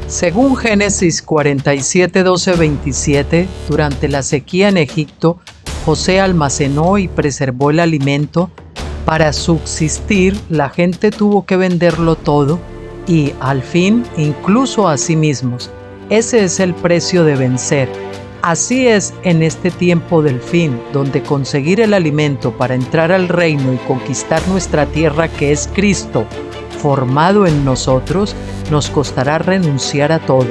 Según Génesis 47, 12, 27, durante la sequía en Egipto, José almacenó y preservó el alimento. Para subsistir, la gente tuvo que venderlo todo y, al fin, incluso a sí mismos. Ese es el precio de vencer. Así es en este tiempo del fin, donde conseguir el alimento para entrar al reino y conquistar nuestra tierra, que es Cristo, formado en nosotros, nos costará renunciar a todo,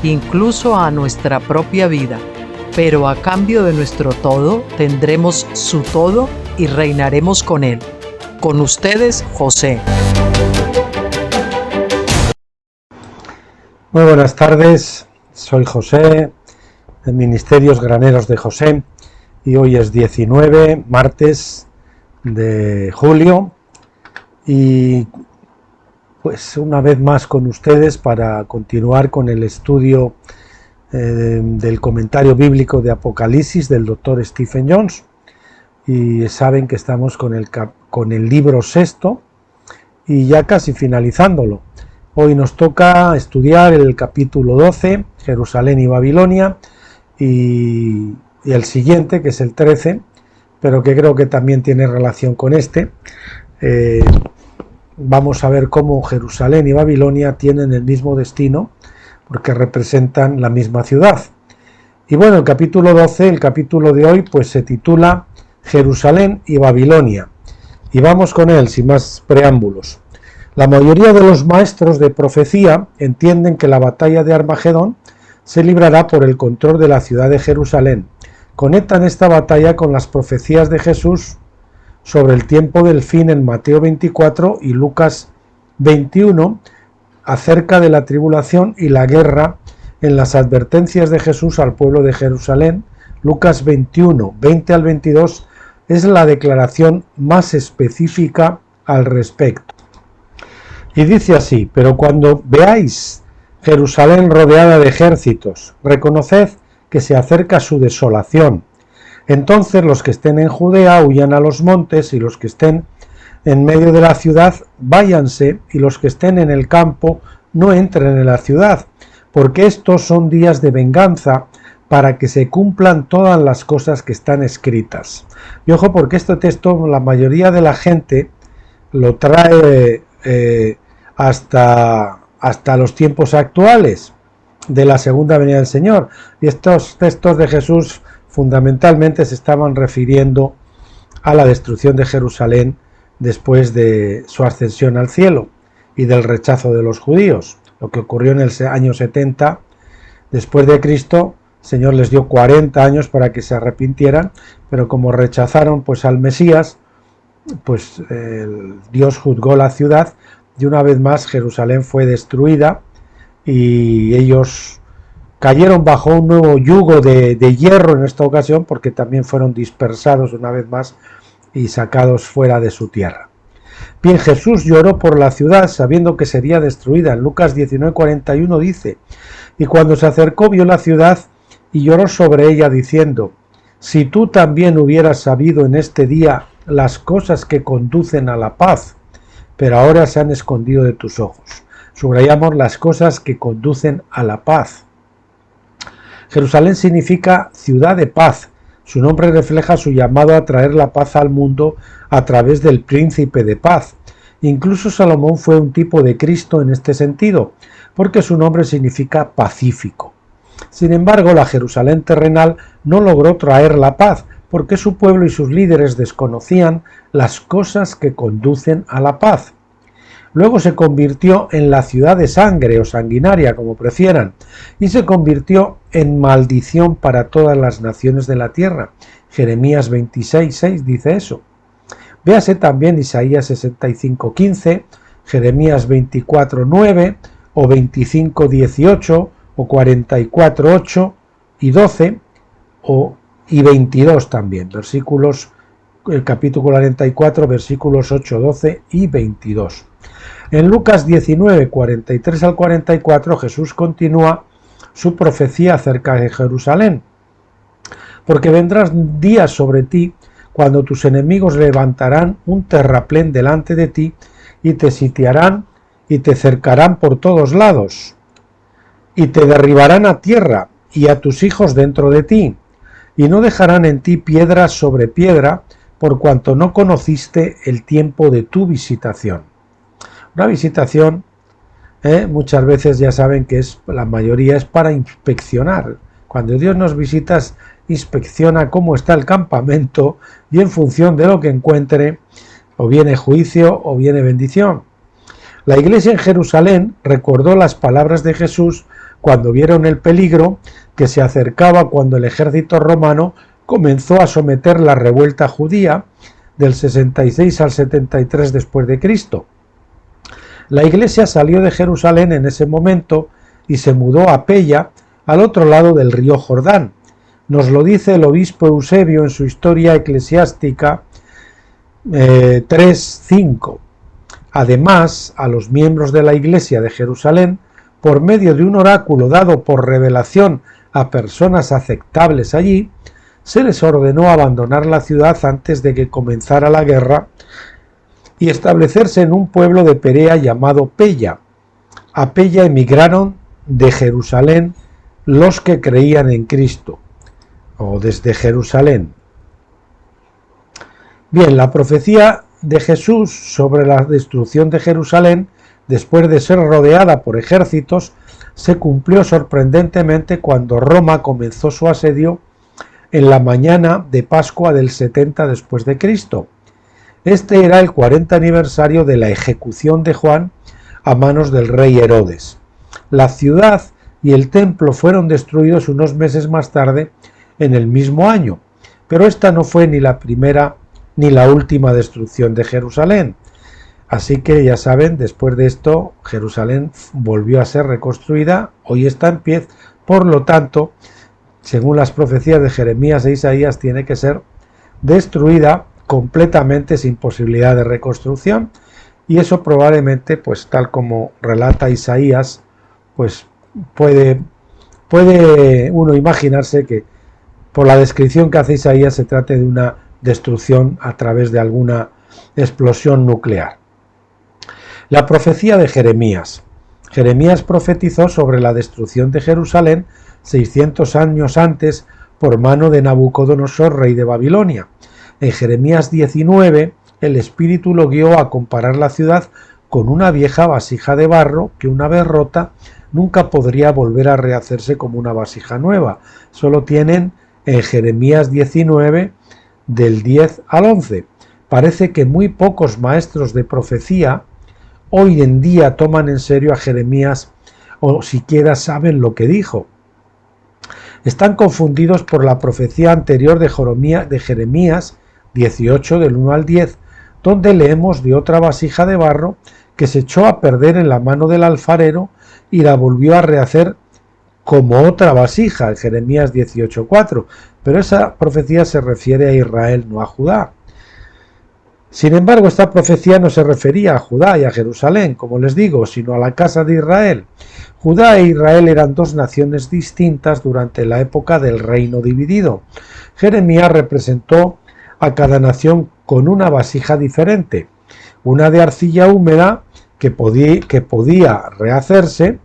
incluso a nuestra propia vida. Pero a cambio de nuestro todo, tendremos su todo y reinaremos con él. Con ustedes, José. Muy buenas tardes, soy José, de Ministerios Graneros de José, y hoy es 19, martes de julio, y pues una vez más con ustedes para continuar con el estudio del comentario bíblico de Apocalipsis del Dr. Stephen Jones. Y saben que estamos con el libro sexto y ya casi finalizándolo. Hoy nos toca estudiar el capítulo 12, Jerusalén y Babilonia, y el siguiente, que es el 13, pero que creo que también tiene relación con este. Vamos a ver cómo Jerusalén y Babilonia tienen el mismo destino, porque representan la misma ciudad. Y bueno, el capítulo 12, el capítulo de hoy, pues se titula Jerusalén y Babilonia. Y vamos con él, sin más preámbulos. La mayoría de los maestros de profecía entienden que la batalla de Armagedón se librará por el control de la ciudad de Jerusalén. Conectan esta batalla con las profecías de Jesús sobre el tiempo del fin en Mateo 24 y Lucas 21, acerca de la tribulación y la guerra en las advertencias de Jesús al pueblo de Jerusalén. Lucas 21, 20 al 22 es la declaración más específica al respecto. Y dice así: pero cuando veáis Jerusalén rodeada de ejércitos, reconoced que se acerca su desolación. Entonces los que estén en Judea huyan a los montes, y los que estén en medio de la ciudad váyanse, y los que estén en el campo no entren en la ciudad, porque estos son días de venganza, para que se cumplan todas las cosas que están escritas. Y ojo, porque este texto la mayoría de la gente lo trae hasta los tiempos actuales de la segunda venida del Señor, y estos textos de Jesús fundamentalmente se estaban refiriendo a la destrucción de Jerusalén después de su ascensión al cielo y del rechazo de los judíos. Lo que ocurrió en el año 70 después de Cristo, el Señor les dio 40 años para que se arrepintieran, pero como rechazaron pues al Mesías, pues Dios juzgó la ciudad, y una vez más Jerusalén fue destruida, y ellos cayeron bajo un nuevo yugo de hierro en esta ocasión, porque también fueron dispersados una vez más y sacados fuera de su tierra. Bien, Jesús lloró por la ciudad sabiendo que sería destruida. En Lucas 19:41 dice: y cuando se acercó vio la ciudad y lloró sobre ella diciendo: si tú también hubieras sabido en este día las cosas que conducen a la paz, pero ahora se han escondido de tus ojos. Subrayamos las cosas que conducen a la paz. Jerusalén significa ciudad de paz. Su nombre refleja su llamado a traer la paz al mundo a través del príncipe de paz. Incluso Salomón fue un tipo de Cristo en este sentido, porque su nombre significa pacífico. Sin embargo, la Jerusalén terrenal no logró traer la paz, porque su pueblo y sus líderes desconocían las cosas que conducen a la paz. Luego se convirtió en la ciudad de sangre o sanguinaria, como prefieran, y se convirtió en maldición para todas las naciones de la tierra. Jeremías 26:6 dice eso. Véase también Isaías 65:15, Jeremías 24:9 o 25:18 o 44:8 y 12 y 22 también, el capítulo 44, versículos 8, 12 y 22. En Lucas 19, 43 al 44, Jesús continúa su profecía acerca de Jerusalén. Porque vendrán días sobre ti cuando tus enemigos levantarán un terraplén delante de ti y te sitiarán y te cercarán por todos lados. y te derribarán a tierra y a tus hijos dentro de ti, y no dejarán en ti piedra sobre piedra, por cuanto no conociste el tiempo de tu visitación. Una visitación, muchas veces ya saben que la mayoría es para inspeccionar. Cuando Dios nos visita, inspecciona cómo está el campamento y en función de lo que encuentre, o viene juicio o viene bendición. La iglesia en Jerusalén recordó las palabras de Jesús cuando vieron el peligro que se acercaba cuando el ejército romano comenzó a someter la revuelta judía del 66 al 73 después de Cristo. La iglesia salió de Jerusalén en ese momento y se mudó a Pella, al otro lado del río Jordán. Nos lo dice el obispo Eusebio en su Historia Eclesiástica 3:5. Además, a los miembros de la iglesia de Jerusalén, por medio de un oráculo dado por revelación a personas aceptables allí, se les ordenó abandonar la ciudad antes de que comenzara la guerra y establecerse en un pueblo de Perea llamado Pella. A Pella emigraron de Jerusalén los que creían en Cristo, o desde Jerusalén. Bien, la profecía de Jesús sobre la destrucción de Jerusalén, después de ser rodeada por ejércitos, se cumplió sorprendentemente cuando Roma comenzó su asedio en la mañana de Pascua del 70 después de Cristo. Este era el 40 aniversario de la ejecución de Juan a manos del rey Herodes. La ciudad y el templo fueron destruidos unos meses más tarde en el mismo año, pero esta no fue ni la primera ni la última destrucción de Jerusalén. Así que ya saben, después de esto Jerusalén volvió a ser reconstruida, hoy está en pie, por lo tanto, según las profecías de Jeremías e Isaías, tiene que ser destruida completamente sin posibilidad de reconstrucción, y eso probablemente, pues tal como relata Isaías, pues puede uno imaginarse que por la descripción que hace Isaías se trate de una destrucción a través de alguna explosión nuclear. La profecía de Jeremías. Jeremías profetizó sobre la destrucción de Jerusalén 600 años antes por mano de Nabucodonosor, rey de Babilonia. En Jeremías 19, el Espíritu lo guió a comparar la ciudad con una vieja vasija de barro que, una vez rota, nunca podría volver a rehacerse como una vasija nueva. Solo tienen en Jeremías 19, del 10 al 11. Parece que muy pocos maestros de profecía hoy en día toman en serio a Jeremías o siquiera saben lo que dijo. Están confundidos por la profecía anterior de Jeremías 18 del 1 al 10, donde leemos de otra vasija de barro que se echó a perder en la mano del alfarero y la volvió a rehacer como otra vasija, en Jeremías 18:4, pero esa profecía se refiere a Israel, no a Judá. Sin embargo, esta profecía no se refería a Judá y a Jerusalén, como les digo, sino a la casa de Israel. Judá e Israel eran dos naciones distintas durante la época del reino dividido. Jeremías representó a cada nación con una vasija diferente, una de arcilla húmeda que podía rehacerse,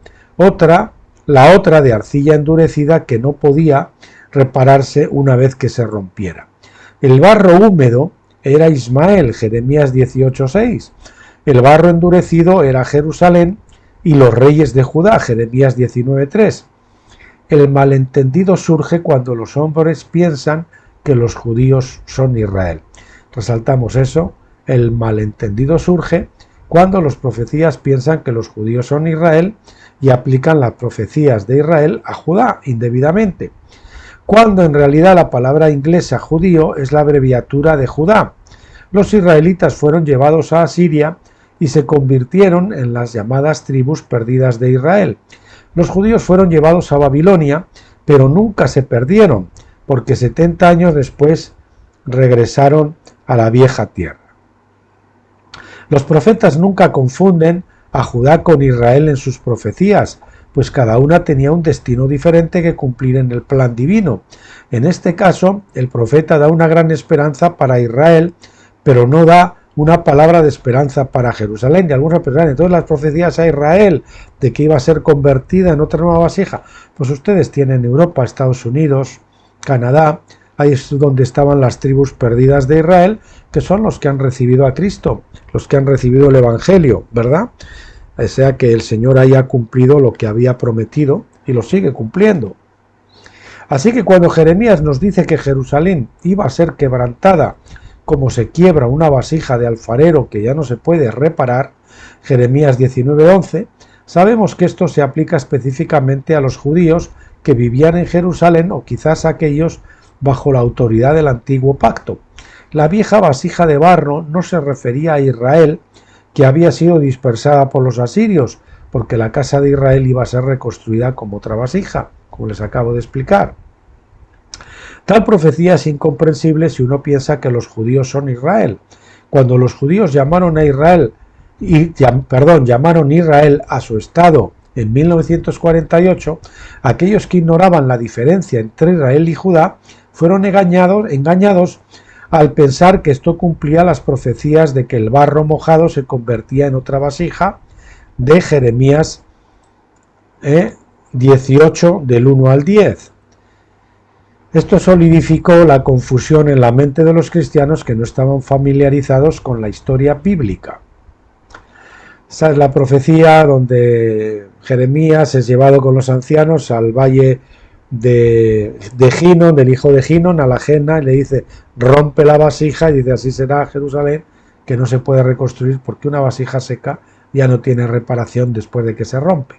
la otra de arcilla endurecida que no podía repararse una vez que se rompiera. El barro húmedo era Ismael, Jeremías 18:6. El barro endurecido era Jerusalén y los reyes de Judá, Jeremías 19:3. El malentendido surge cuando los hombres piensan que los judíos son Israel. Resaltamos eso, el malentendido surge cuando los profecías piensan que los judíos son Israel y aplican las profecías de Israel a Judá indebidamente, cuando en realidad la palabra inglesa judío es la abreviatura de Judá. Los israelitas fueron llevados a Asiria y se convirtieron en las llamadas tribus perdidas de Israel. Los judíos fueron llevados a Babilonia, pero nunca se perdieron, porque 70 años después regresaron a la vieja tierra. Los profetas nunca confunden a Judá con Israel en sus profecías, pues cada una tenía un destino diferente que cumplir en el plan divino. En este caso, el profeta da una gran esperanza para Israel, pero no da una palabra de esperanza para Jerusalén, y algunos pensaban, entonces las profecías a Israel de que iba a ser convertida en otra nueva vasija. Pues ustedes tienen Europa, Estados Unidos, Canadá, ahí es donde estaban las tribus perdidas de Israel, que son los que han recibido a Cristo, los que han recibido el Evangelio, ¿verdad? O sea que el Señor haya cumplido lo que había prometido y lo sigue cumpliendo. Así que cuando Jeremías nos dice que Jerusalén iba a ser quebrantada como se quiebra una vasija de alfarero que ya no se puede reparar, Jeremías 19:11, sabemos que esto se aplica específicamente a los judíos que vivían en Jerusalén o quizás a aquellos bajo la autoridad del antiguo pacto. La vieja vasija de barro no se refería a Israel, que había sido dispersada por los asirios, porque la casa de Israel iba a ser reconstruida como otra vasija, como les acabo de explicar. Tal profecía es incomprensible si uno piensa que los judíos son Israel. Cuando los judíos llamaron Israel a su estado en 1948, aquellos que ignoraban la diferencia entre Israel y Judá fueron engañados al pensar que esto cumplía las profecías de que el barro mojado se convertía en otra vasija de Jeremías 18 del 1 al 10. Esto solidificó la confusión en la mente de los cristianos que no estaban familiarizados con la historia bíblica. Esa es la profecía donde Jeremías es llevado con los ancianos al valle de Ginon, del hijo de Ginon, a la Jena, y le dice, rompe la vasija, y dice, así será Jerusalén, que no se puede reconstruir porque una vasija seca ya no tiene reparación después de que se rompe.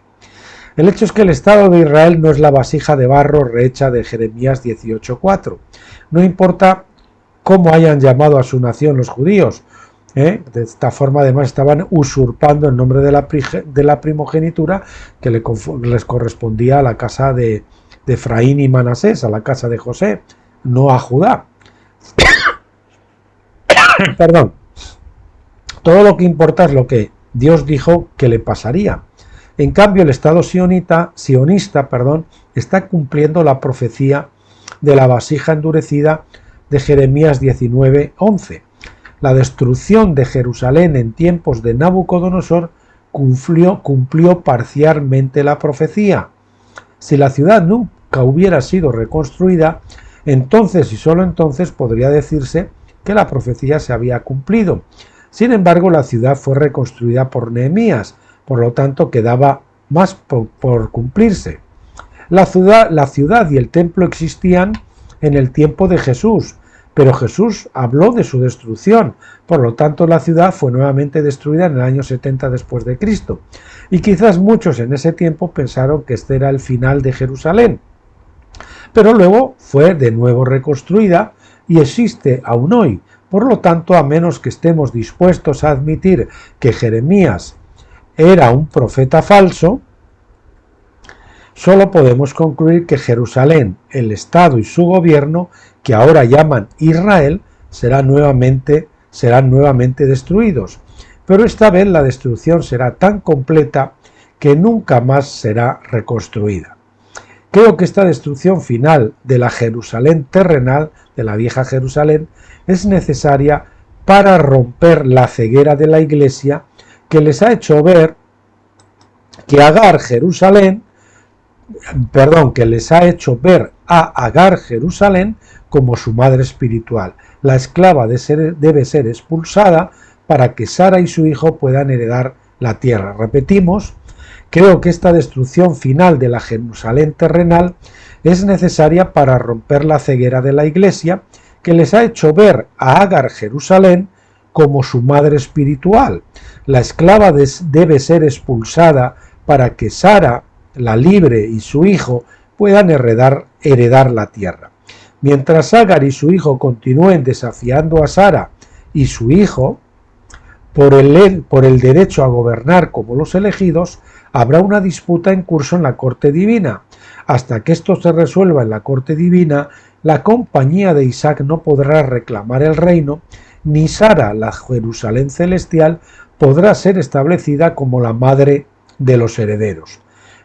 El hecho es que el Estado de Israel no es la vasija de barro rehecha de Jeremías 18:4. No importa cómo hayan llamado a su nación los judíos. De esta forma además estaban usurpando el nombre de la primogenitura que les correspondía a la casa de Efraín y Manasés, a la casa de José, no a Judá. Perdón. Todo lo que importa es lo que Dios dijo que le pasaría. En cambio, el Estado sionista, está cumpliendo la profecía de la vasija endurecida de Jeremías 19:11. La destrucción de Jerusalén en tiempos de Nabucodonosor cumplió parcialmente la profecía. Si la ciudad nunca hubiera sido reconstruida, entonces y solo entonces podría decirse que la profecía se había cumplido. Sin embargo, la ciudad fue reconstruida por Nehemías, por lo tanto quedaba más por cumplirse. La ciudad y el templo existían en el tiempo de Jesús, pero Jesús habló de su destrucción, por lo tanto la ciudad fue nuevamente destruida en el año 70 después de Cristo, y quizás muchos en ese tiempo pensaron que este era el final de Jerusalén, pero luego fue de nuevo reconstruida y existe aún hoy. Por lo tanto, a menos que estemos dispuestos a admitir que Jeremías era un profeta falso, solo podemos concluir que Jerusalén, el Estado y su gobierno, que ahora llaman Israel, serán nuevamente destruidos. Pero esta vez la destrucción será tan completa que nunca más será reconstruida. Creo que esta destrucción final de la Jerusalén terrenal, de la vieja Jerusalén, es necesaria para romper la ceguera de la Iglesia que les ha hecho ver que les ha hecho ver a Agar Jerusalén como su madre espiritual. La esclava debe ser expulsada para que Sara y su hijo puedan heredar la tierra. Repetimos, creo que esta destrucción final de la Jerusalén terrenal es necesaria para romper la ceguera de la Iglesia que les ha hecho ver a Agar Jerusalén como su madre espiritual. La esclava debe ser expulsada para que Sara, la libre, y su hijo puedan heredar la tierra. Mientras Agar y su hijo continúen desafiando a Sara y su hijo por el derecho a gobernar como los elegidos, habrá una disputa en curso en la corte divina. Hasta que esto se resuelva en la corte divina, la compañía de Isaac no podrá reclamar el reino, ni Sara, la Jerusalén celestial, podrá ser establecida como la madre de los herederos.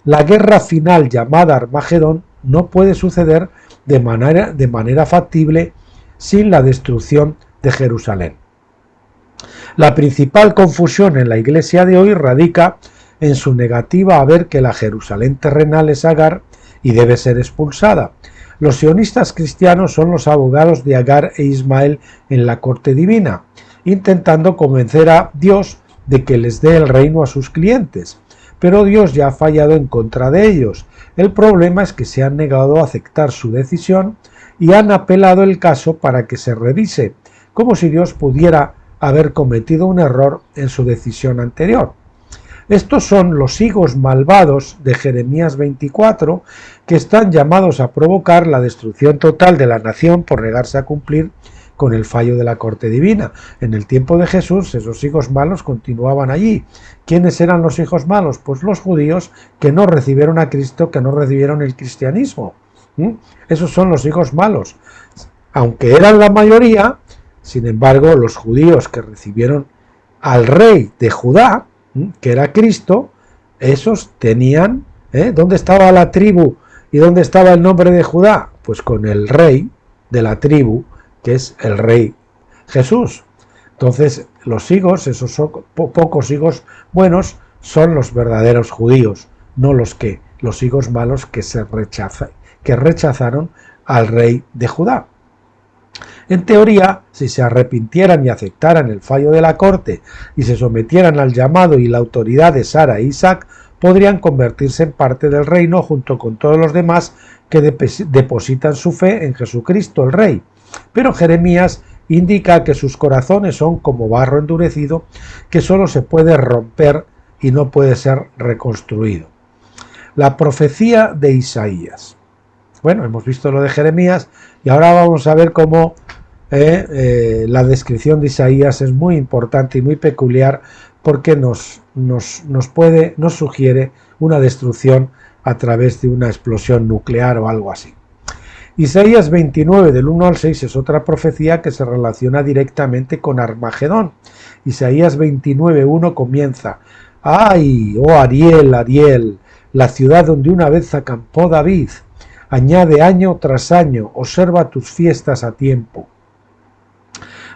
La guerra final llamada Armagedón no puede suceder de manera factible sin la destrucción de Jerusalén. La principal confusión en la Iglesia de hoy radica en su negativa a ver que la Jerusalén terrenal es Agar y debe ser expulsada. Los sionistas cristianos son los abogados de Agar e Ismael en la corte divina, intentando convencer a Dios de que les dé el reino a sus clientes. Pero Dios ya ha fallado en contra de ellos. El problema es que se han negado a aceptar su decisión y han apelado el caso para que se revise, como si Dios pudiera haber cometido un error en su decisión anterior. Estos son los higos malvados de Jeremías 24, que están llamados a provocar la destrucción total de la nación por negarse a cumplir con el fallo de la corte divina. En el tiempo de Jesús, esos hijos malos continuaban allí. ¿Quiénes eran los hijos malos? Pues los judíos que no recibieron a Cristo, que no recibieron el cristianismo. Esos son los hijos malos. Aunque eran la mayoría, sin embargo, los judíos que recibieron al rey de Judá, que era Cristo, esos tenían, ¿dónde estaba la tribu y dónde estaba el nombre de Judá? Pues con el rey de la tribu, que es el rey Jesús. Entonces, los higos, esos pocos higos buenos, son los verdaderos judíos, no los higos malos que rechazaron al rey de Judá. En teoría, si se arrepintieran y aceptaran el fallo de la corte y se sometieran al llamado y la autoridad de Sara e Isaac, podrían convertirse en parte del reino junto con todos los demás que depositan su fe en Jesucristo el Rey. Pero Jeremías indica que sus corazones son como barro endurecido que solo se puede romper y no puede ser reconstruido. La profecía de Isaías. Bueno, hemos visto lo de Jeremías y ahora vamos a ver cómo la descripción de Isaías es muy importante y muy peculiar porque nos sugiere una destrucción a través de una explosión nuclear o algo así. Isaías 29 del 1 al 6 es otra profecía que se relaciona directamente con Armagedón. Isaías 29:1 comienza: ¡Ay, oh Ariel, Ariel, la ciudad donde una vez acampó David! Añade año tras año, observa tus fiestas a tiempo.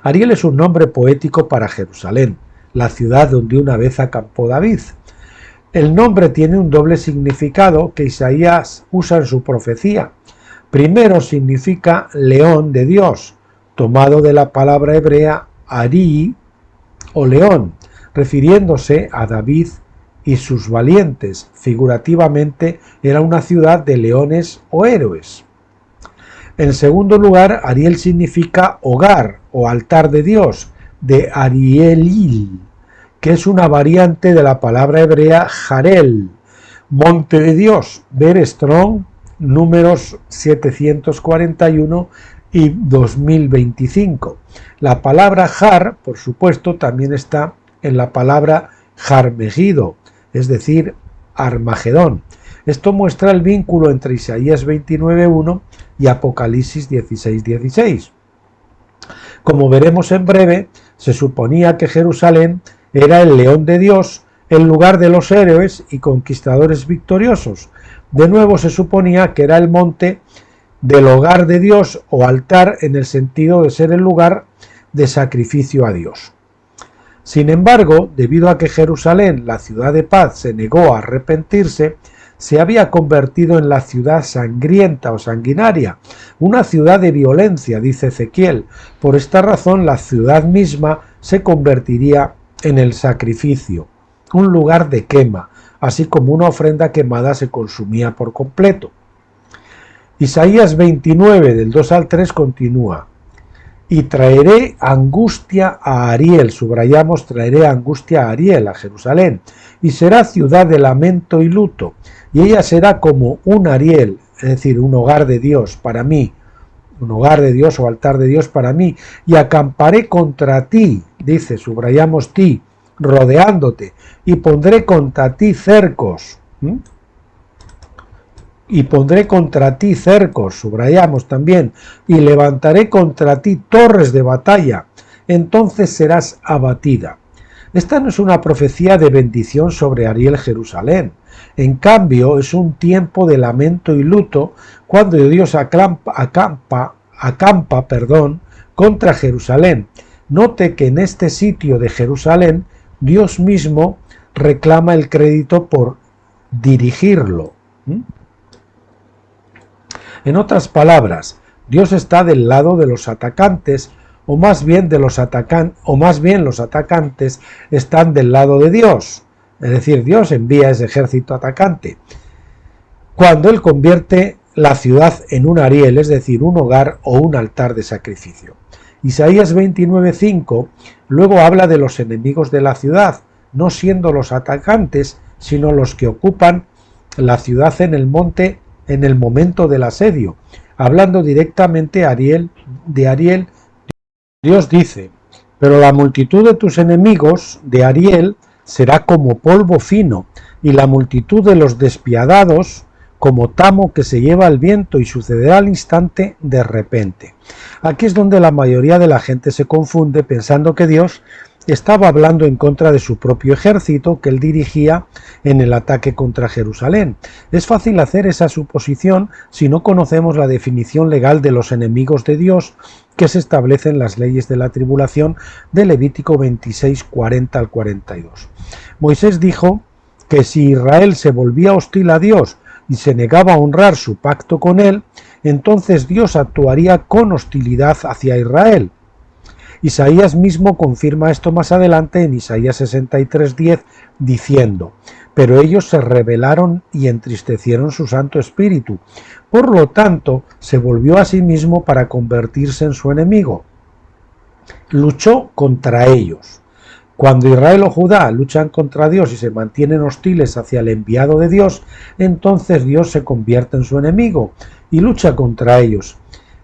Ariel es un nombre poético para Jerusalén, la ciudad donde una vez acampó David. El nombre tiene un doble significado que Isaías usa en su profecía. Primero significa león de Dios, tomado de la palabra hebrea Ari o león, refiriéndose a David y sus valientes. Figurativamente era una ciudad de leones o héroes. En segundo lugar, Ariel significa hogar o altar de Dios, de Arielil, que es una variante de la palabra hebrea Jarel, monte de Dios. Ver Strong, números 741 y 2025. La palabra Jar, por supuesto, también está en la palabra Jarmegido, es decir, Armagedón. Esto muestra el vínculo entre Isaías 29:1 y Apocalipsis 16:16. Como veremos en breve, se suponía que Jerusalén era el león de Dios, el lugar de los héroes y conquistadores victoriosos. De nuevo se suponía que era el monte del hogar de Dios o altar en el sentido de ser el lugar de sacrificio a Dios. Sin embargo, debido a que Jerusalén, la ciudad de paz, se negó a arrepentirse, se había convertido en la ciudad sangrienta o sanguinaria, una ciudad de violencia, dice Ezequiel. Por esta razón, la ciudad misma se convertiría en el sacrificio, un lugar de quema, así como una ofrenda quemada se consumía por completo. Isaías 29, del 2 al 3, continúa: y traeré angustia a Ariel, subrayamos, traeré angustia a Ariel, a Jerusalén, y será ciudad de lamento y luto, y ella será como un Ariel, es decir, un hogar de Dios para mí, un hogar de Dios o altar de Dios para mí, y acamparé contra ti, dice, subrayamos ti, rodeándote, y pondré contra ti cercos, y pondré contra ti cercos, subrayamos también, y levantaré contra ti torres de batalla, entonces serás abatida. Esta no es una profecía de bendición sobre Ariel Jerusalén, en cambio es un tiempo de lamento y luto cuando Dios acampa contra Jerusalén. Note que en este sitio de Jerusalén Dios mismo reclama el crédito por dirigirlo. En otras palabras, Dios está del lado de los atacantes, o más bien los atacantes están del lado de Dios. Es decir, Dios envía ese ejército atacante. Cuando Él convierte la ciudad en un Ariel, es decir, un hogar o un altar de sacrificio. Isaías 29:5 luego habla de los enemigos de la ciudad, no siendo los atacantes, sino los que ocupan la ciudad en el monte en el momento del asedio. Hablando directamente de Ariel, Dios dice: pero la multitud de tus enemigos de Ariel será como polvo fino, y la multitud de los despiadados como tamo que se lleva el viento, y sucederá al instante de repente. Aquí es donde la mayoría de la gente se confunde, pensando que Dios estaba hablando en contra de su propio ejército que él dirigía en el ataque contra Jerusalén. Es fácil hacer esa suposición si no conocemos la definición legal de los enemigos de Dios que se establece en las leyes de la tribulación de Levítico 26, 40 al 42. Moisés dijo que si Israel se volvía hostil a Dios y se negaba a honrar su pacto con él, entonces Dios actuaría con hostilidad hacia Israel. Isaías mismo confirma esto más adelante en Isaías 63:10, diciendo: pero ellos se rebelaron y entristecieron su Santo Espíritu. Por lo tanto, se volvió a sí mismo para convertirse en su enemigo. Luchó contra ellos. Cuando Israel o Judá luchan contra Dios y se mantienen hostiles hacia el enviado de Dios, entonces Dios se convierte en su enemigo y lucha contra ellos.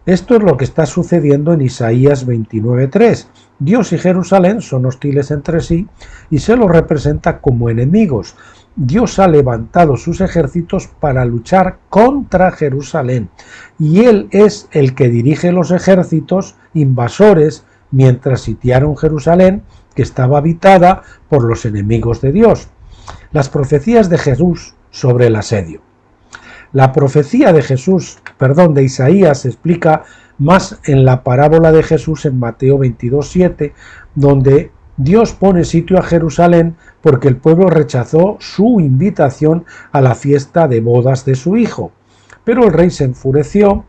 Esto es lo que está sucediendo en Isaías 29:3. Dios y Jerusalén son hostiles entre sí y se los representa como enemigos. Dios ha levantado sus ejércitos para luchar contra Jerusalén, y Él es el que dirige los ejércitos invasores mientras sitiaron Jerusalén, que estaba habitada por los enemigos de Dios. Las profecías de Jesús sobre el asedio. La profecía de Isaías se explica más en la parábola de Jesús en Mateo 22:7, donde Dios pone sitio a Jerusalén porque el pueblo rechazó su invitación a la fiesta de bodas de su hijo. Pero el rey se enfureció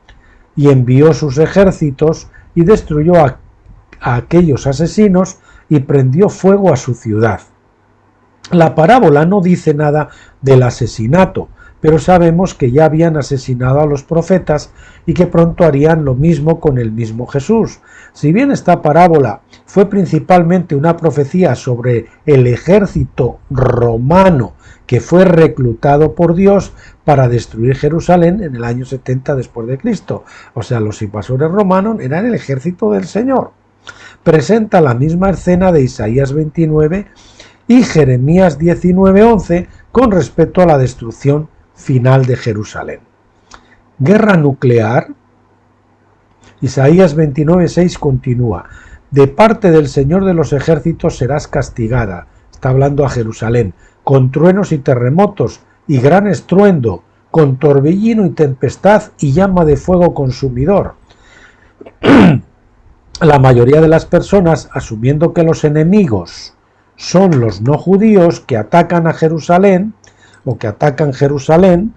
y envió sus ejércitos y destruyó a aquellos asesinos y prendió fuego a su ciudad. La parábola no dice nada del asesinato, pero sabemos que ya habían asesinado a los profetas y que pronto harían lo mismo con el mismo Jesús. Si bien esta parábola fue principalmente una profecía sobre el ejército romano que fue reclutado por Dios para destruir Jerusalén en el año 70 después de Cristo, o sea, los invasores romanos eran el ejército del Señor. Presenta la misma escena de Isaías 29 y Jeremías 19:11 con respecto a la destrucción final de Jerusalén. Guerra nuclear. Isaías 29:6 continúa: de parte del Señor de los ejércitos serás castigada, está hablando a Jerusalén, con truenos y terremotos y gran estruendo, con torbellino y tempestad y llama de fuego consumidor. La mayoría de las personas, asumiendo que los enemigos son los no judíos que atacan a Jerusalén, o que atacan Jerusalén,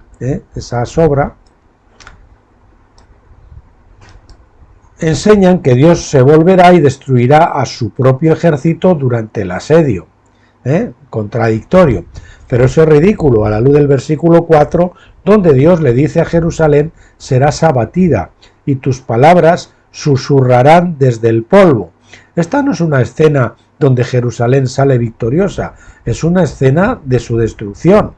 esa sobra, enseñan que Dios se volverá y destruirá a su propio ejército durante el asedio. Contradictorio. Pero eso es ridículo a la luz del versículo 4, donde Dios le dice a Jerusalén: serás abatida y tus palabras susurrarán desde el polvo. Esta no es una escena donde Jerusalén sale victoriosa, es una escena de su destrucción.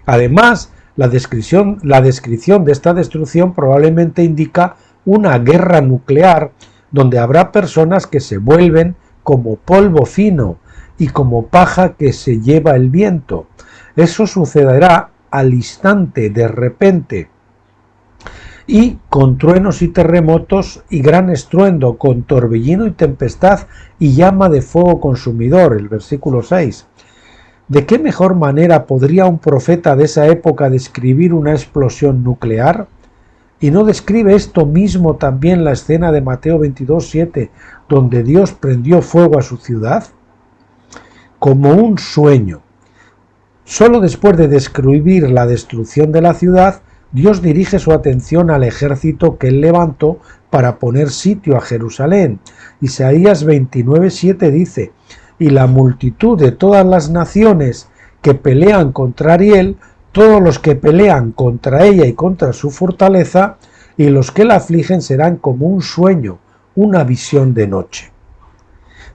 Además, la descripción de esta destrucción probablemente indica una guerra nuclear donde habrá personas que se vuelven como polvo fino y como paja que se lleva el viento. Eso sucederá al instante, de repente, y con truenos y terremotos y gran estruendo, con torbellino y tempestad y llama de fuego consumidor, el versículo 6. ¿De qué mejor manera podría un profeta de esa época describir una explosión nuclear? ¿Y no describe esto mismo también la escena de Mateo 22:7, donde Dios prendió fuego a su ciudad? Como un sueño. Solo después de describir la destrucción de la ciudad, Dios dirige su atención al ejército que él levantó para poner sitio a Jerusalén. Isaías 29:7 dice: y la multitud de todas las naciones que pelean contra Ariel, todos los que pelean contra ella y contra su fortaleza, y los que la afligen serán como un sueño, una visión de noche.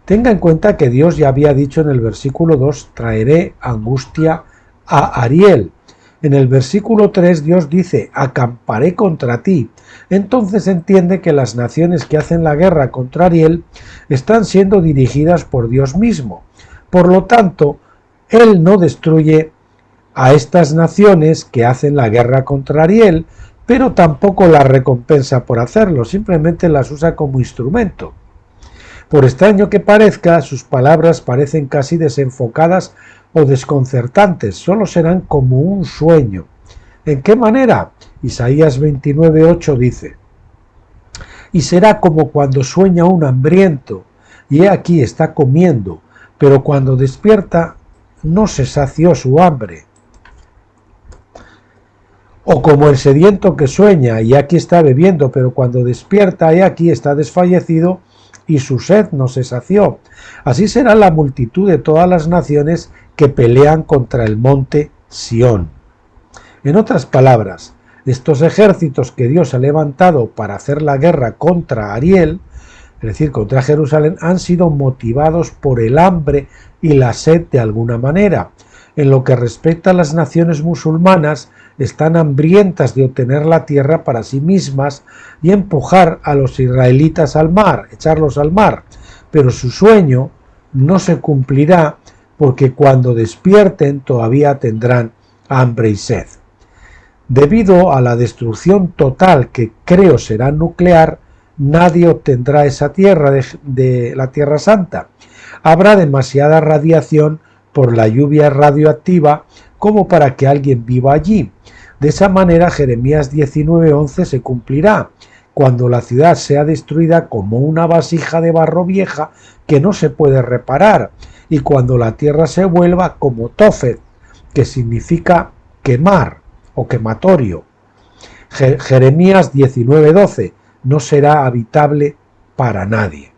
Tenga en cuenta que Dios ya había dicho en el versículo 2, traeré angustia a Ariel. En el versículo 3 Dios dice, acamparé contra ti. Entonces entiende que las naciones que hacen la guerra contra Ariel están siendo dirigidas por Dios mismo. Por lo tanto, Él no destruye a estas naciones que hacen la guerra contra Ariel, pero tampoco las recompensa por hacerlo, simplemente las usa como instrumento. Por extraño que parezca, sus palabras parecen casi desenfocadas o desconcertantes, solo serán como un sueño. ¿En qué manera? Isaías 29:8 dice, y será como cuando sueña un hambriento, y he aquí está comiendo, pero cuando despierta no se sació su hambre. O como el sediento que sueña, y aquí está bebiendo, pero cuando despierta, y aquí está desfallecido, y su sed no se sació. Así será la multitud de todas las naciones que pelean contra el monte Sión. En otras palabras, estos ejércitos que Dios ha levantado para hacer la guerra contra Ariel, es decir, contra Jerusalén, han sido motivados por el hambre y la sed de alguna manera. En lo que respecta a las naciones musulmanas, están hambrientas de obtener la tierra para sí mismas y empujar a los israelitas al mar, echarlos al mar. Pero su sueño no se cumplirá porque cuando despierten todavía tendrán hambre y sed. Debido a la destrucción total que creo será nuclear, nadie obtendrá esa tierra de la Tierra Santa. Habrá demasiada radiación por la lluvia radioactiva como para que alguien viva allí. De esa manera Jeremías 19:11 se cumplirá, cuando la ciudad sea destruida como una vasija de barro vieja que no se puede reparar, y cuando la tierra se vuelva como Tofet, que significa quemar o quematorio. Jeremías 19:12, no será habitable para nadie.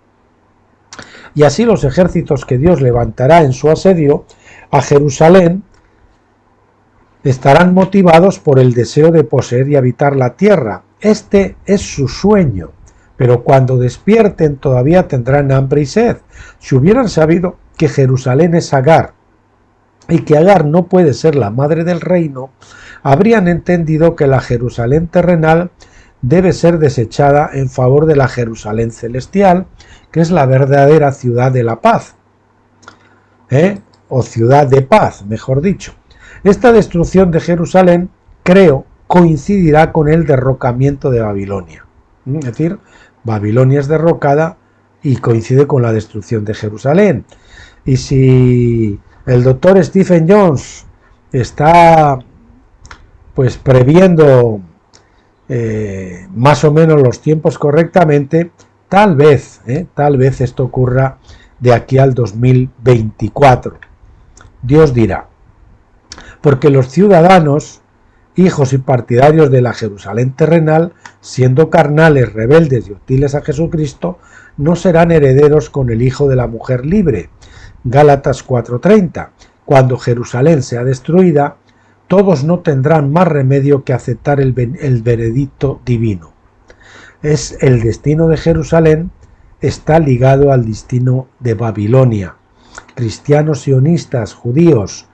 Y así los ejércitos que Dios levantará en su asedio a Jerusalén estarán motivados por el deseo de poseer y habitar la tierra. Este es su sueño, pero cuando despierten todavía tendrán hambre y sed. Si hubieran sabido que Jerusalén es Agar y que Agar no puede ser la madre del reino, habrían entendido que la Jerusalén terrenal debe ser desechada en favor de la Jerusalén celestial, que es la verdadera ciudad de la paz, o ciudad de paz, mejor dicho. Esta destrucción de Jerusalén, creo, coincidirá con el derrocamiento de Babilonia. Es decir, Babilonia es derrocada y coincide con la destrucción de Jerusalén. Y si el doctor Stephen Jones está pues previendo más o menos los tiempos correctamente, tal vez esto ocurra de aquí al 2024. Dios dirá, porque los ciudadanos, hijos y partidarios de la Jerusalén terrenal, siendo carnales, rebeldes y hostiles a Jesucristo, no serán herederos con el Hijo de la mujer libre. Gálatas 4:30. Cuando Jerusalén sea destruida, todos no tendrán más remedio que aceptar el veredicto divino. Es el destino de Jerusalén está ligado al destino de Babilonia. Cristianos sionistas, judíos,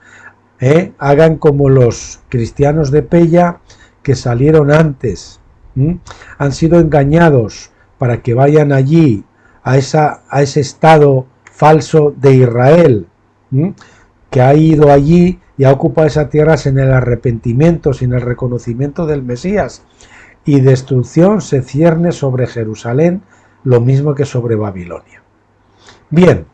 hagan como los cristianos de Pella que salieron antes, han sido engañados para que vayan allí a ese estado falso de Israel, que ha ido allí y ha ocupado esa tierra sin el arrepentimiento, sin el reconocimiento del Mesías, y destrucción se cierne sobre Jerusalén, lo mismo que sobre Babilonia. Bien,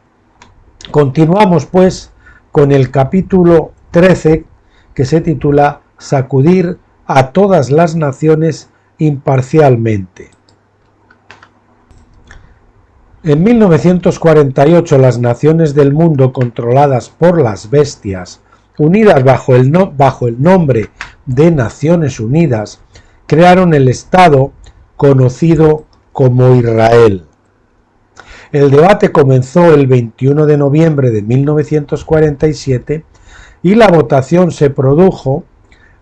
continuamos pues con el capítulo 13, que se titula Sacudir a todas las naciones imparcialmente. En 1948 las naciones del mundo controladas por las bestias, unidas bajo el nombre de Naciones Unidas, crearon el Estado conocido como Israel. El debate comenzó el 21 de noviembre de 1947 y la votación se produjo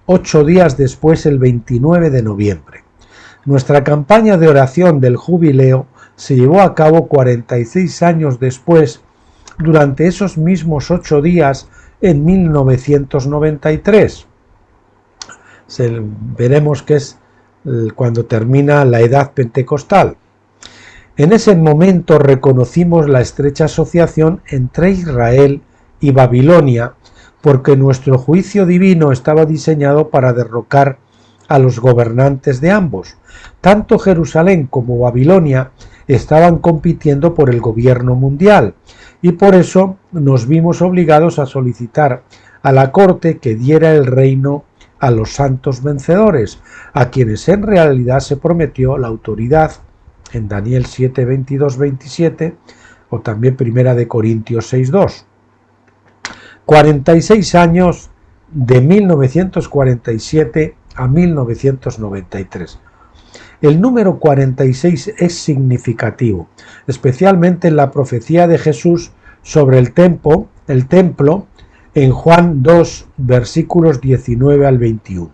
8 días después, el 29 de noviembre. Nuestra campaña de oración del jubileo se llevó a cabo 46 años después, durante esos mismos 8 días, en 1993. Veremos que es cuando termina la edad pentecostal. En ese momento reconocimos la estrecha asociación entre Israel y Babilonia, porque nuestro juicio divino estaba diseñado para derrocar a los gobernantes de ambos. Tanto Jerusalén como Babilonia estaban compitiendo por el gobierno mundial, y por eso nos vimos obligados a solicitar a la corte que diera el reino a los santos vencedores, a quienes en realidad se prometió la autoridad en Daniel 7, 22, 27 o también Primera de Corintios 6, 2. 46 años de 1947 a 1993. El número 46 es significativo, especialmente en la profecía de Jesús sobre el templo en Juan 2, versículos 19 al 21.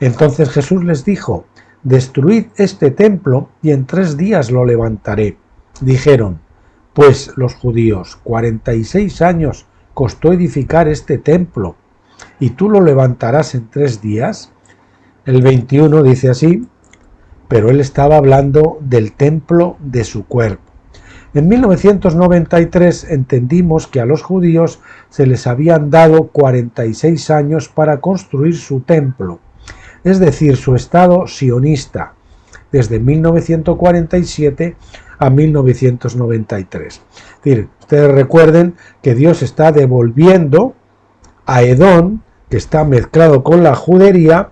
Entonces Jesús les dijo: «Destruid este templo y en 3 días lo levantaré». Dijeron pues los judíos: 46 años costó edificar este templo, ¿y tú lo levantarás en 3 días? El 21 dice así: pero él estaba hablando del templo de su cuerpo. En 1993 entendimos que a los judíos se les habían dado 46 años para construir su templo, es decir, su estado sionista, desde 1947 a 1993. Es decir, ustedes recuerden que Dios está devolviendo a Edom, que está mezclado con la judería,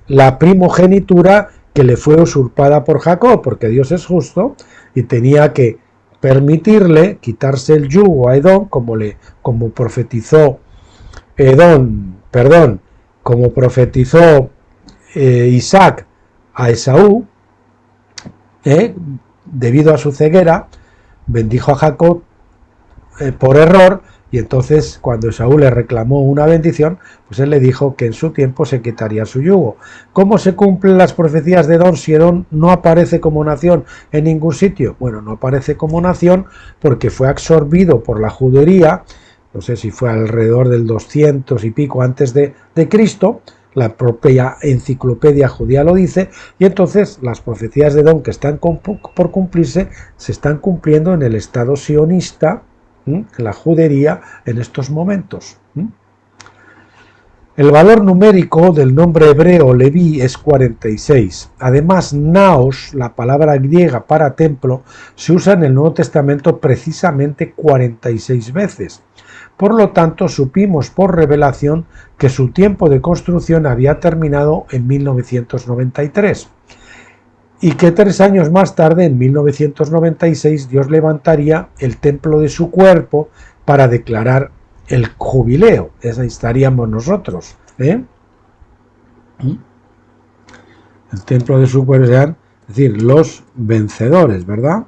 la primogenitura que le fue usurpada por Jacob, porque Dios es justo y tenía que permitirle quitarse el yugo a Edom, como profetizó Isaac a Esaú, debido a su ceguera, bendijo a Jacob por error, y entonces cuando Esaú le reclamó una bendición, pues él le dijo que en su tiempo se quitaría su yugo. ¿Cómo se cumplen las profecías de Edom si Edom no aparece como nación en ningún sitio? Bueno, no aparece como nación porque fue absorbido por la judería, no sé si fue alrededor del 200 y pico antes de Cristo, la propia enciclopedia judía lo dice, y entonces las profecías de Edom que están por cumplirse se están cumpliendo en el estado sionista, la judería, en estos momentos. El valor numérico del nombre hebreo Leví es 46. Además, naos, la palabra griega para templo, se usa en el Nuevo Testamento precisamente 46 veces. Por lo tanto, supimos por revelación que su tiempo de construcción había terminado en 1993. Y que 3 años más tarde, en 1996, Dios levantaría el templo de su cuerpo para declarar el jubileo. Ahí estaríamos nosotros. El templo de su cuerpo serán, es decir, los vencedores, ¿verdad?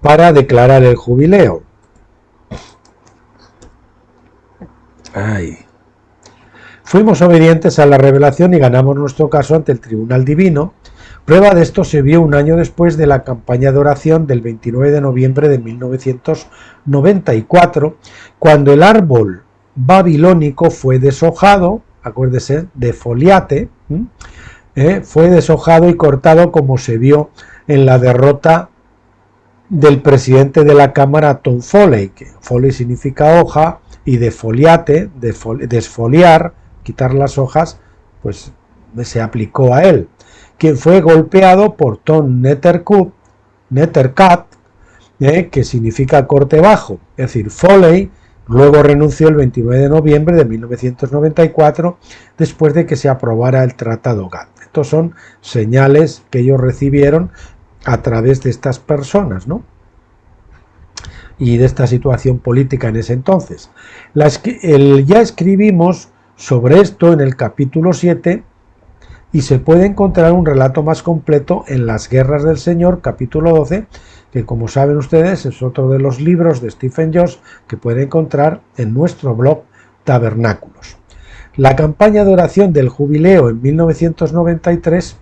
Para declarar el jubileo. Fuimos obedientes a la revelación y ganamos nuestro caso ante el tribunal divino. Prueba de esto se vio un año después de la campaña de oración del 29 de noviembre de 1994, cuando el árbol babilónico fue deshojado, acuérdese, de foliate, fue deshojado y cortado, como se vio en la derrota del presidente de la Cámara, Tom Foley, que Foley significa hoja, y de foliate, desfoliar, quitar las hojas, pues se aplicó a él, quien fue golpeado por Tom Nettercutt, que significa corte bajo. Es decir, Foley luego renunció el 29 de noviembre de 1994 después de que se aprobara el Tratado GATT. Estos son señales que ellos recibieron a través de estas personas, ¿no? Y de esta situación política en ese entonces. Ya escribimos sobre esto en el capítulo 7 y se puede encontrar un relato más completo en Las Guerras del Señor, capítulo 12, que como saben ustedes es otro de los libros de Stephen Jones que pueden encontrar en nuestro blog Tabernáculos. La campaña de oración del jubileo en 1993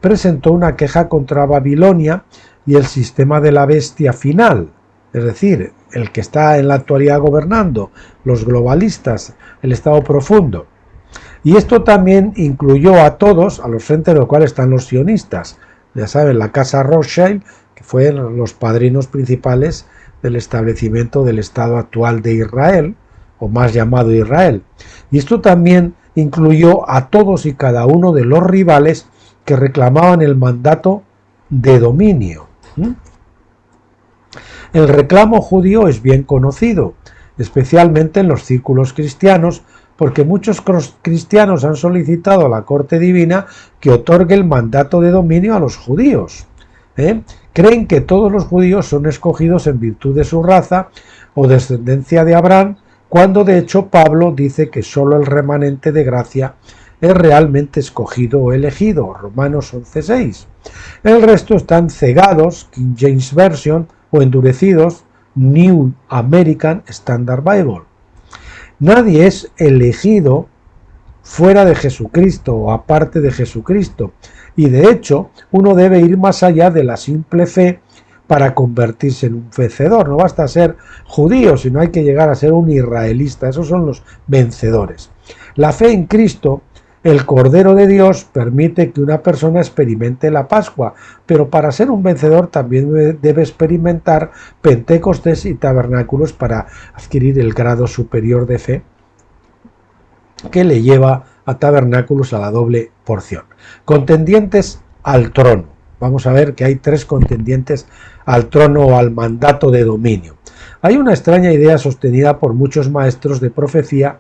presentó una queja contra Babilonia y el sistema de la bestia final, es decir, el que está en la actualidad gobernando, los globalistas, el Estado profundo. Y esto también incluyó a todos, a los frentes de los cuales están los sionistas, ya saben, la casa Rothschild, que fueron los padrinos principales del establecimiento del Estado actual de Israel, o más llamado Israel. Y esto también incluyó a todos y cada uno de los rivales que reclamaban el mandato de dominio. El reclamo judío es bien conocido, especialmente en los círculos cristianos, porque muchos cristianos han solicitado a la corte divina que otorgue el mandato de dominio a los judíos. Creen que todos los judíos son escogidos en virtud de su raza o descendencia de Abraham, cuando de hecho Pablo dice que solo el remanente de gracia es realmente escogido o elegido, Romanos 11:6. El resto están cegados, King James Version, o endurecidos, New American Standard Bible. Nadie es elegido fuera de Jesucristo o aparte de Jesucristo, y de hecho uno debe ir más allá de la simple fe para convertirse en un vencedor. No basta ser judío, sino hay que llegar a ser un israelita. Esos son los vencedores. La fe en Cristo, el Cordero de Dios, permite que una persona experimente la Pascua, pero para ser un vencedor también debe experimentar Pentecostés y tabernáculos para adquirir el grado superior de fe que le lleva a tabernáculos a la doble porción. Contendientes al trono. Vamos a ver que hay 3 contendientes al trono o al mandato de dominio. Hay una extraña idea sostenida por muchos maestros de profecía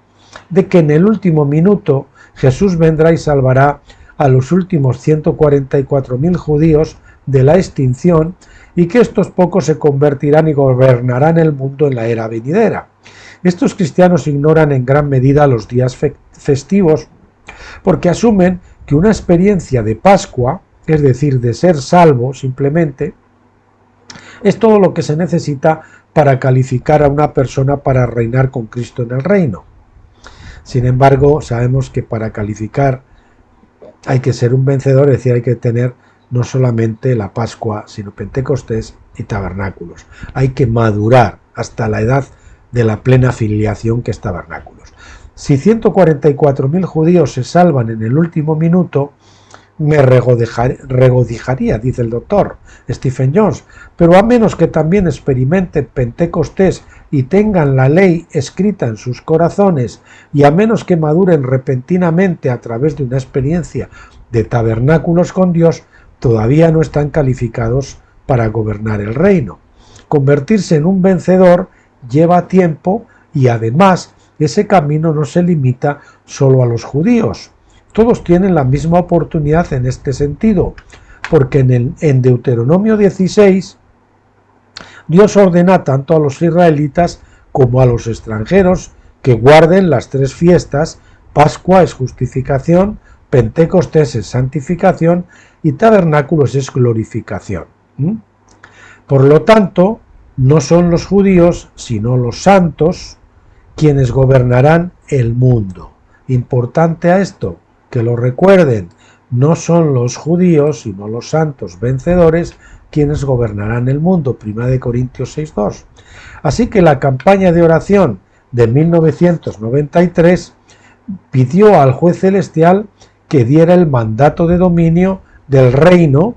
de que en el último minuto Jesús vendrá y salvará a los últimos 144.000 judíos de la extinción y que estos pocos se convertirán y gobernarán el mundo en la era venidera. Estos cristianos ignoran en gran medida los días festivos porque asumen que una experiencia de Pascua, es decir, de ser salvo simplemente, es todo lo que se necesita para calificar a una persona para reinar con Cristo en el reino. Sin embargo, sabemos que para calificar hay que ser un vencedor, es decir, hay que tener no solamente la Pascua, sino Pentecostés y tabernáculos. Hay que madurar hasta la edad de la plena filiación que es tabernáculos. Si 144.000 judíos se salvan en el último minuto, me regocijaría, dice el doctor Stephen Jones, pero a menos que también experimenten Pentecostés y tengan la ley escrita en sus corazones, y a menos que maduren repentinamente a través de una experiencia de tabernáculos con Dios, todavía no están calificados para gobernar el reino. Convertirse en un vencedor lleva tiempo y además ese camino no se limita solo a los judíos. Todos tienen la misma oportunidad en este sentido, porque en Deuteronomio 16 Dios ordena tanto a los israelitas como a los extranjeros que guarden las 3 fiestas: Pascua es justificación, Pentecostés es santificación y tabernáculos es glorificación. Por lo tanto, no son los judíos, sino los santos quienes gobernarán el mundo. Importante a esto, que lo recuerden, no son los judíos, sino los santos vencedores quienes gobernarán el mundo. 1 Corintios 6:2. Así que la campaña de oración de 1993 pidió al juez celestial que diera el mandato de dominio del reino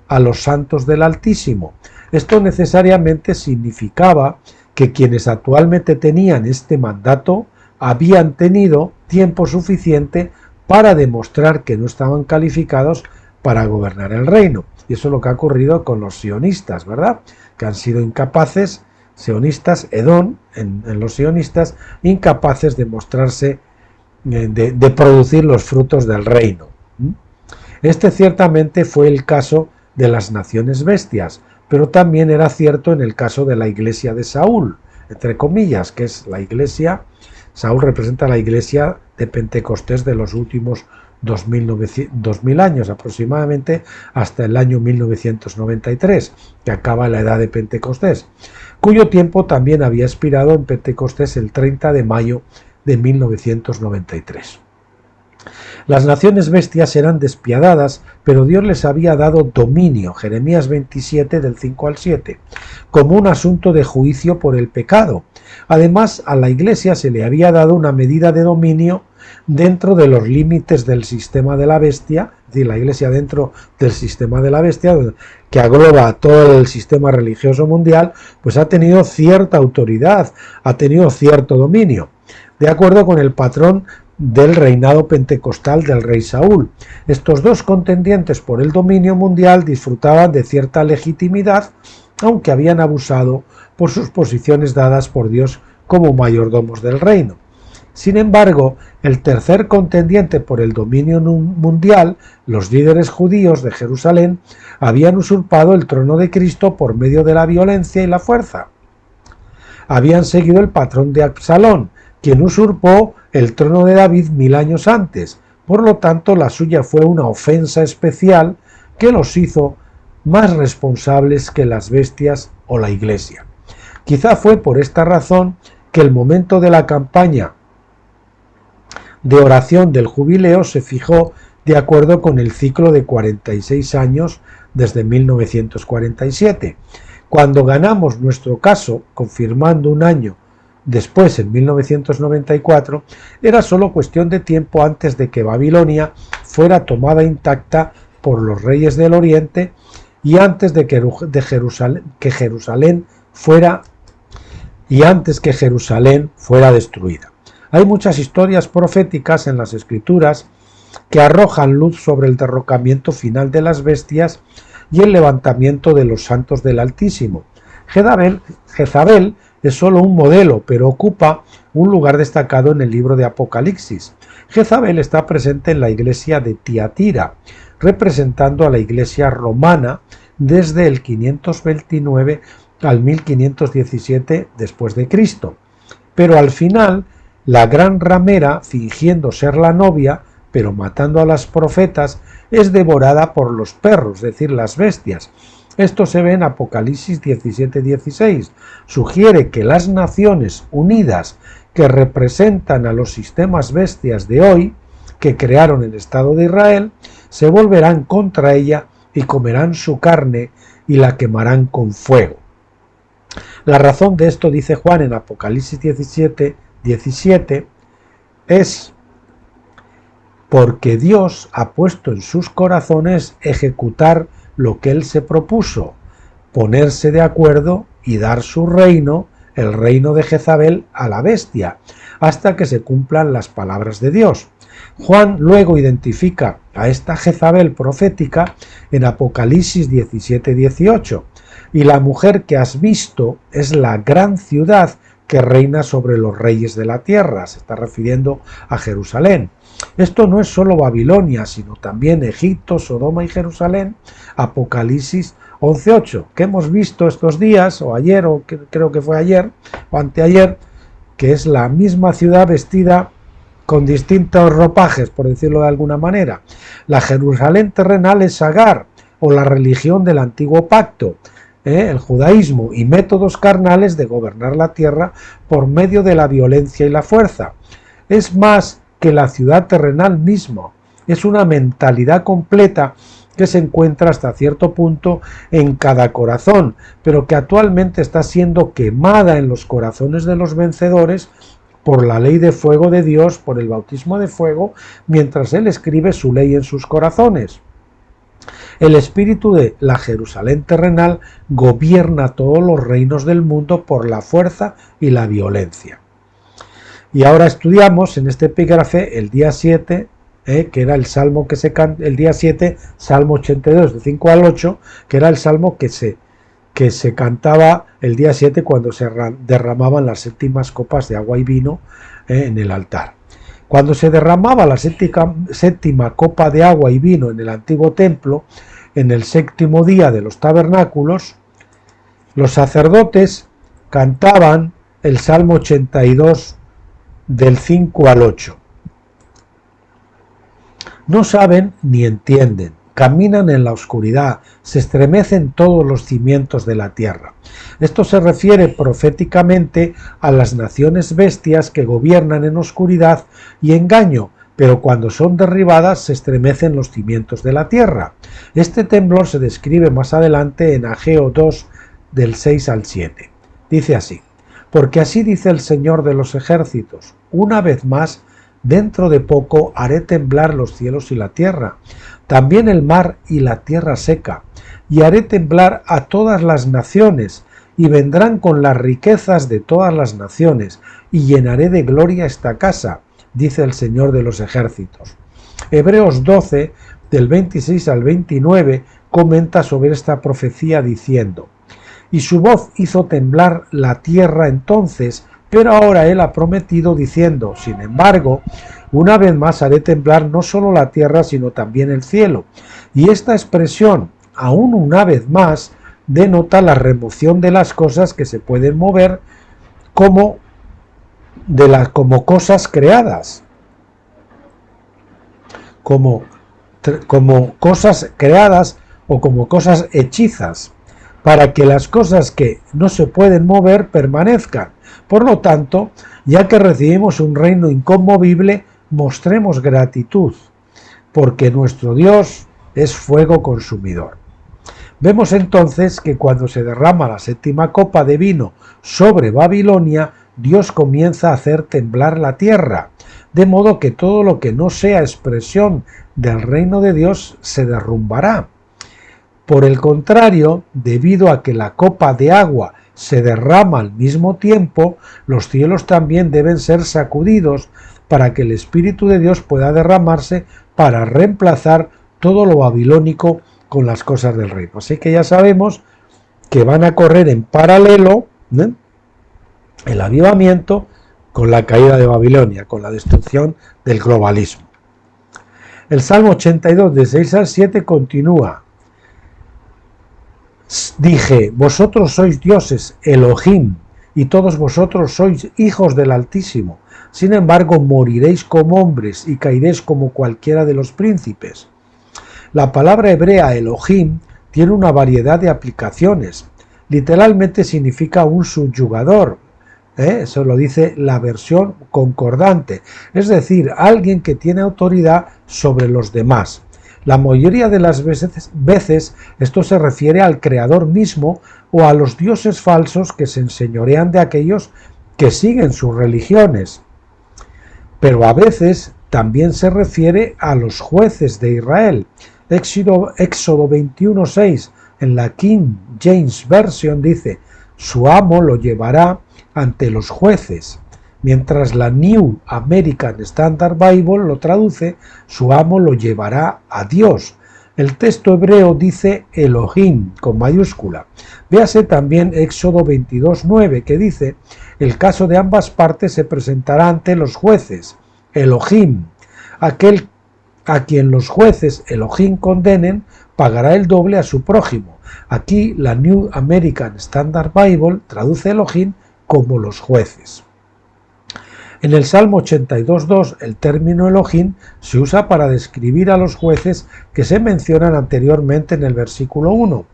a los santos del Altísimo. Esto necesariamente significaba que quienes actualmente tenían este mandato habían tenido tiempo suficiente para demostrar que no estaban calificados para gobernar el reino. Y eso es lo que ha ocurrido con los sionistas, ¿verdad? Que han sido incapaces, sionistas, Edom, en los sionistas, incapaces de mostrarse, de producir los frutos del reino. Este ciertamente fue el caso de las naciones bestias, pero también era cierto en el caso de la iglesia de Saúl, entre comillas, que es la iglesia. Saúl representa la iglesia de Pentecostés de los últimos 2000 años aproximadamente, hasta el año 1993, que acaba la edad de Pentecostés, cuyo tiempo también había expirado en Pentecostés el 30 de mayo de 1993. Las naciones bestias eran despiadadas, pero Dios les había dado dominio, Jeremías 27 del 5 al 7, como un asunto de juicio por el pecado. Además, a la Iglesia se le había dado una medida de dominio dentro de los límites del sistema de la bestia, es decir, la Iglesia dentro del sistema de la bestia, que agloba todo el sistema religioso mundial, pues ha tenido cierta autoridad, ha tenido cierto dominio, de acuerdo con el patrón del reinado pentecostal del rey Saúl. Estos dos contendientes por el dominio mundial disfrutaban de cierta legitimidad, aunque habían abusado por sus posiciones dadas por Dios como mayordomos del reino. Sin embargo, el tercer contendiente por el dominio mundial, los líderes judíos de Jerusalén, habían usurpado el trono de Cristo por medio de la violencia y la fuerza. Habían seguido el patrón de Absalón, quien usurpó el trono de David 1000 años antes. Por lo tanto, la suya fue una ofensa especial que los hizo más responsables que las bestias o la Iglesia. Quizá fue por esta razón que el momento de la campaña de oración del jubileo se fijó de acuerdo con el ciclo de 46 años desde 1947. Cuando ganamos nuestro caso, confirmando un año después, en 1994, era solo cuestión de tiempo antes de que Babilonia fuera tomada intacta por los reyes del Oriente y antes de que Jerusalén fuera destruida. Hay muchas historias proféticas en las Escrituras que arrojan luz sobre el derrocamiento final de las bestias y el levantamiento de los santos del Altísimo. Jezabel es solo un modelo, pero ocupa un lugar destacado en el libro de Apocalipsis. Jezabel está presente en la iglesia de Tiatira, representando a la iglesia romana desde el 529 al 1517 después de Cristo. Pero al final, la gran ramera, fingiendo ser la novia, pero matando a las profetas, es devorada por los perros, es decir, las bestias. Esto se ve en Apocalipsis 17:16. Sugiere que las naciones unidas que representan a los sistemas bestias de hoy, que crearon el Estado de Israel, se volverán contra ella y comerán su carne y la quemarán con fuego. La razón de esto, dice Juan en Apocalipsis 17:17, es porque Dios ha puesto en sus corazones ejecutar lo que Él se propuso, ponerse de acuerdo y dar su reino, el reino de Jezabel, a la bestia, hasta que se cumplan las palabras de Dios. Juan luego identifica a esta Jezabel profética en Apocalipsis 17:18, y la mujer que has visto es la gran ciudad que reina sobre los reyes de la tierra. Se está refiriendo a Jerusalén. Esto no es solo Babilonia, sino también Egipto, Sodoma y Jerusalén. Apocalipsis 11:8, que hemos visto estos días, o ayer, o creo que fue ayer, o anteayer, que es la misma ciudad vestida con distintos ropajes, por decirlo de alguna manera. La Jerusalén terrenal es Agar, o la religión del antiguo pacto, el judaísmo, y métodos carnales de gobernar la tierra por medio de la violencia y la fuerza. Es más que la ciudad terrenal mismo, es una mentalidad completa que se encuentra hasta cierto punto en cada corazón, pero que actualmente está siendo quemada en los corazones de los vencedores por la ley de fuego de Dios, por el bautismo de fuego, mientras Él escribe su ley en sus corazones. El espíritu de la Jerusalén terrenal gobierna todos los reinos del mundo por la fuerza y la violencia. Y ahora estudiamos en este epígrafe el día 7, que era el salmo que se canta, el día 7, Salmo 82, de 5 al 8, que era el salmo que se cantaba el día 7 cuando se derramaban las séptimas copas de agua y vino en el altar. Cuando se derramaba la séptima copa de agua y vino en el antiguo templo, en el 7º día de los tabernáculos, los sacerdotes cantaban el Salmo 82 del 5 al 8. No saben ni entienden, caminan en la oscuridad, se estremecen todos los cimientos de la tierra. Esto se refiere proféticamente a las naciones bestias que gobiernan en oscuridad y engaño, pero cuando son derribadas se estremecen los cimientos de la tierra. Este temblor se describe más adelante en Ageo 2 del 6 al 7. Dice así: porque así dice el Señor de los ejércitos, una vez más, dentro de poco haré temblar los cielos y la tierra, también el mar y la tierra seca, y haré temblar a todas las naciones, y vendrán con las riquezas de todas las naciones, y llenaré de gloria esta casa, dice el Señor de los ejércitos. Hebreos 12, del 26 al 29, comenta sobre esta profecía diciendo: y su voz hizo temblar la tierra entonces, pero ahora él ha prometido diciendo: sin embargo, una vez más haré temblar no solo la tierra, sino también el cielo. Y esta expresión, aún una vez más, denota la remoción de las cosas que se pueden mover como cosas creadas, como cosas creadas o como cosas hechizas, para que las cosas que no se pueden mover permanezcan. Por lo tanto, ya que recibimos un reino inconmovible, mostremos gratitud, porque nuestro Dios es fuego consumidor. Vemos entonces que cuando se derrama la 7ª copa de vino sobre Babilonia, Dios comienza a hacer temblar la tierra, de modo que todo lo que no sea expresión del reino de Dios se derrumbará. Por el contrario, debido a que la copa de agua se derrama al mismo tiempo, los cielos también deben ser sacudidos para que el Espíritu de Dios pueda derramarse para reemplazar todo lo babilónico con las cosas del reino. Así que ya sabemos que van a correr en paralelo, el avivamiento con la caída de Babilonia, con la destrucción del globalismo. El Salmo 82 de 6 al 7 continúa: dije, vosotros sois dioses, Elohim, y todos vosotros sois hijos del Altísimo. Sin embargo, moriréis como hombres y caeréis como cualquiera de los príncipes. La palabra hebrea Elohim tiene una variedad de aplicaciones. Literalmente significa un subyugador. Eso lo dice la versión concordante. Es decir, alguien que tiene autoridad sobre los demás. La mayoría de las veces esto se refiere al creador mismo o a los dioses falsos que se enseñorean de aquellos que siguen sus religiones. Pero a veces también se refiere a los jueces de Israel. Éxodo 21:6 en la King James Version dice: su amo lo llevará ante los jueces. Mientras la New American Standard Bible lo traduce: su amo lo llevará a Dios. El texto hebreo dice Elohim con mayúscula. Véase también Éxodo 22:9 que dice: el caso de ambas partes se presentará ante los jueces, Elohim. Aquel a quien los jueces Elohim condenen pagará el doble a su prójimo. Aquí la New American Standard Bible traduce Elohim como los jueces. En el Salmo 82.2 el término Elohim se usa para describir a los jueces que se mencionan anteriormente en el versículo 1.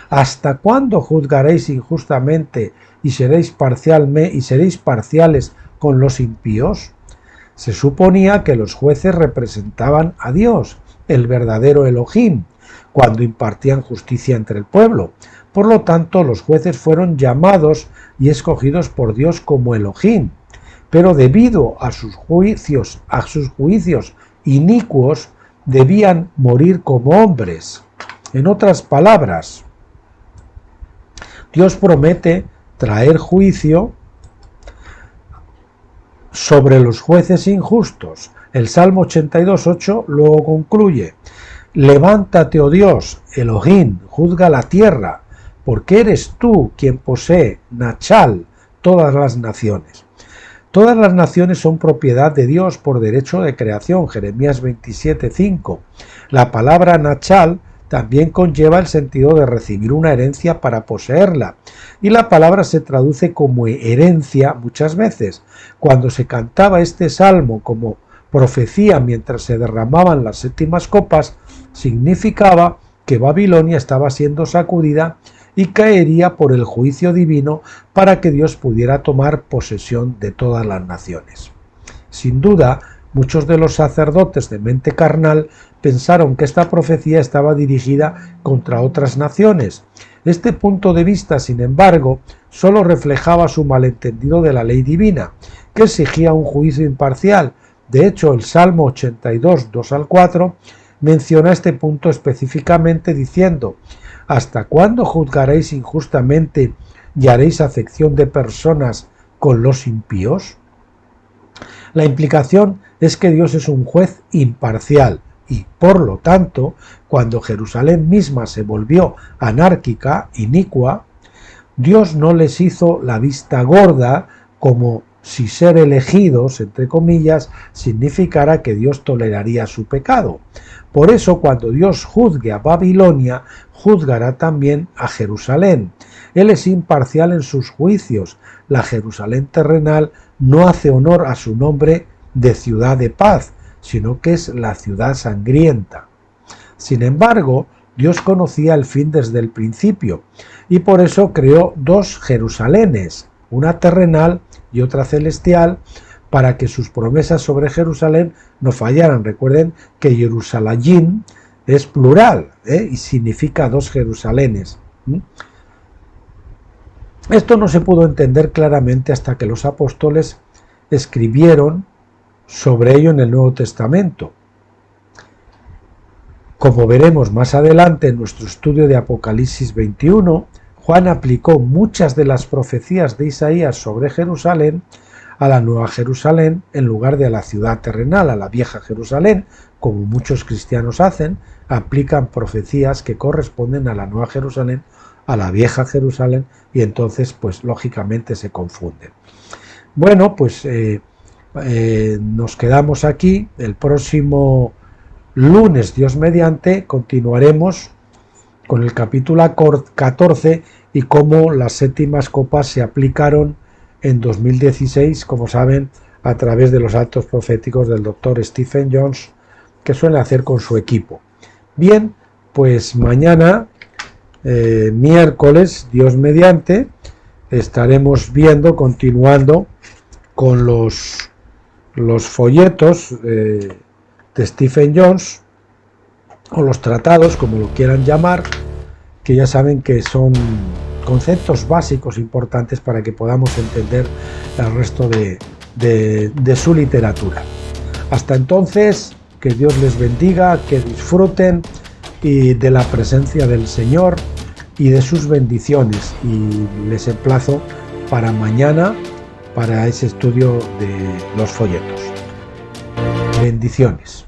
¿Hasta cuándo juzgaréis injustamente y seréis parciales con los impíos? Se suponía que los jueces representaban a Dios, el verdadero Elohim, cuando impartían justicia entre el pueblo. Por lo tanto, los jueces fueron llamados y escogidos por Dios como Elohim. Pero debido a sus juicios inicuos, debían morir como hombres. En otras palabras, Dios promete traer juicio sobre los jueces injustos. El Salmo 82.8 luego concluye: levántate, oh Dios, Elohim, juzga la tierra, porque eres tú quien posee, Nachal, todas las naciones. Todas las naciones son propiedad de Dios por derecho de creación, Jeremías 27:5. La palabra Nachal también conlleva el sentido de recibir una herencia para poseerla, y la palabra se traduce como herencia muchas veces. Cuando se cantaba este salmo como profecía mientras se derramaban las séptimas copas, significaba que Babilonia estaba siendo sacudida y caería por el juicio divino para que Dios pudiera tomar posesión de todas las naciones. Sin duda, muchos de los sacerdotes de mente carnal pensaron que esta profecía estaba dirigida contra otras naciones. Este punto de vista, sin embargo, solo reflejaba su malentendido de la ley divina, que exigía un juicio imparcial. De hecho, el Salmo 82, 2 al 4, menciona este punto específicamente diciendo: ¿hasta cuándo juzgaréis injustamente y haréis acepción de personas con los impíos? La implicación es que Dios es un juez imparcial y, por lo tanto, cuando Jerusalén misma se volvió anárquica, inicua, Dios no les hizo la vista gorda como si ser elegidos, entre comillas, significara que Dios toleraría su pecado. Por eso, cuando Dios juzgue a Babilonia, juzgará también a Jerusalén. Él es imparcial en sus juicios. La Jerusalén terrenal no hace honor a su nombre de ciudad de paz, sino que es la ciudad sangrienta. Sin embargo, Dios conocía el fin desde el principio, y por eso creó dos Jerusalenes, una terrenal y otra celestial, para que sus promesas sobre Jerusalén no fallaran. Recuerden que Jerusalén es plural, y significa dos Jerusalenes. Esto no se pudo entender claramente hasta que los apóstoles escribieron sobre ello en el Nuevo Testamento. Como veremos más adelante en nuestro estudio de Apocalipsis 21, Juan aplicó muchas de las profecías de Isaías sobre Jerusalén a la Nueva Jerusalén en lugar de a la ciudad terrenal, a la Vieja Jerusalén, como muchos cristianos hacen, aplican profecías que corresponden a la Nueva Jerusalén, a la Vieja Jerusalén, y entonces, pues lógicamente se confunden. Bueno, pues nos quedamos aquí. El próximo lunes, Dios mediante, continuaremos con el capítulo 14 y cómo las séptimas copas se aplicaron en 2016, como saben, a través de los actos proféticos del doctor Stephen Jones, que suele hacer con su equipo. Bien, pues mañana, miércoles, Dios mediante, estaremos continuando con los folletos de Stephen Jones, o los tratados, como lo quieran llamar, que ya saben que son conceptos básicos importantes para que podamos entender el resto de su literatura. Hasta entonces, que Dios les bendiga, que disfruten y de la presencia del Señor y de sus bendiciones, y les emplazo para mañana para ese estudio de los folletos. Bendiciones.